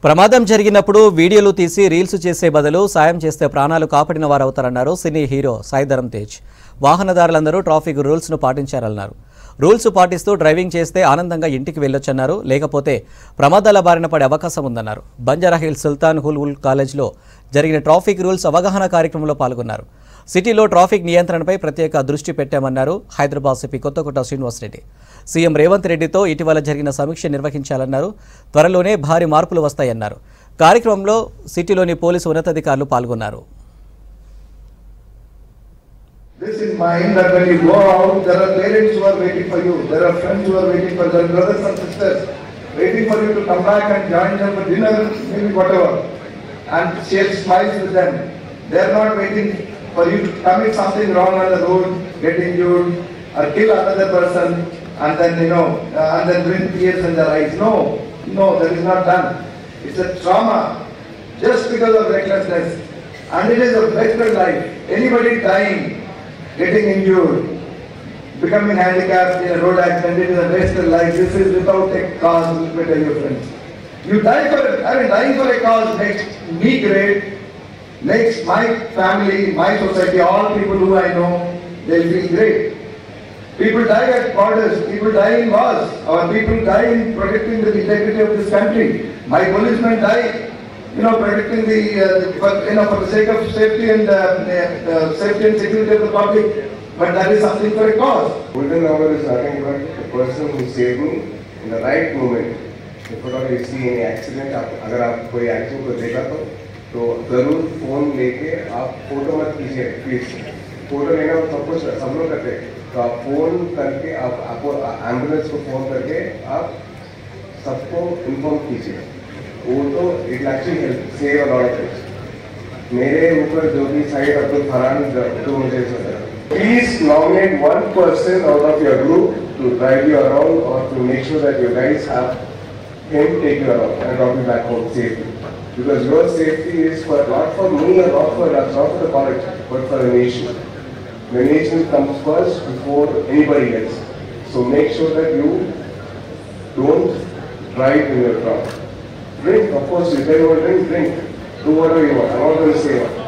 ప్రమాదం జరిగినప్పుడు వీడియోలు తీసి రీల్స్ చేసే బదులు సాయం చేస్తే ప్రాణాలు కాపాడిన వారు అవుతారన్నారు సినీ హీరో సాయి ధరమ్ తేజ్. వాహనదారులందరూ ట్రాఫిక్ రూల్స్ను పాటించారన్నారు. రూల్స్ పాటిస్తూ డ్రైవింగ్ చేస్తే ఆనందంగా ఇంటికి వెళ్ళొచ్చన్నారు. లేకపోతే ప్రమాదాల బారిన పడే అవకాశం ఉందన్నారు. బంజారాహిల్స్ సుల్తాన్ హుల్ కాలేజ్లో జరిగిన ట్రాఫిక్ రూల్స్ అవగాహన కార్యక్రమంలో పాల్గొన్నారు. సిటీలో ట్రాఫిక్ నియంత్రణపై ప్రత్యేక దృష్టి పెట్టామన్నారు హైదరాబాద్ సిపి కొత్తకోట శ్రీనివాసరెడ్డి. సీఎం రేవంత్ రెడ్డితో ఇటీవల జరిగిన సమీక్ష నిర్వహించాలన్నారు. త్వరలోనే భారీ మార్పులు వస్తాయన్నారు. కార్యక్రమంలో సిటీలోని పోలీసు ఉన్నతాధికారులు పాల్గొన్నారు. This in mind that when you go out, there are parents who are waiting for you, there are friends who are waiting for you, there are brothers and sisters waiting for you to come back and join them for dinner, maybe whatever, and share smiles with them. They are not waiting for you to commit something wrong on the road, get injured, or kill another person, and then and then bring tears in their eyes. No, that is not done. It's a trauma just because of recklessness, and it is a wasted life. Anybody dying, getting injured, becoming handicapped in a road accident, it is a wasted life. This is without a cause, let me tell you friends. You die for it. Dying for a cause makes me great, makes my family, my society, all people who I know, they'll feel great. People die at borders, people die in wars, our people die in protecting the integrity of this country. My policemen die, protecting for the sake of safety and safety and security of the public. But that is something for a cause. Golden hour is nothing but the person who saved me in the right moment. If you see any accident, अगर आप कोई accident को देखा तो जरूर phone लेके आप photo मत कीजिए प्लीज. फोटो लेना सब लोग करते हैं, तो आप फोन करके आपको एम्बुलेंस को फोन करके आप सबको इन्फॉर्म कीजिए. वो तो it actually help save a lot of things. मेरे ऊपर जो भी साइड अब्दुल फरहान तो मुझे please nominate one person out of your group to drive you around or to make sure that you guys have him take you around and drop you back home safely. Because your safety is not for me or not for us, not for the college, but for the nation. The nation comes first before anybody else. So make sure that you don't drive in your car. Drink, of course, if you want to drink, do whatever you want. I'm not going to say what.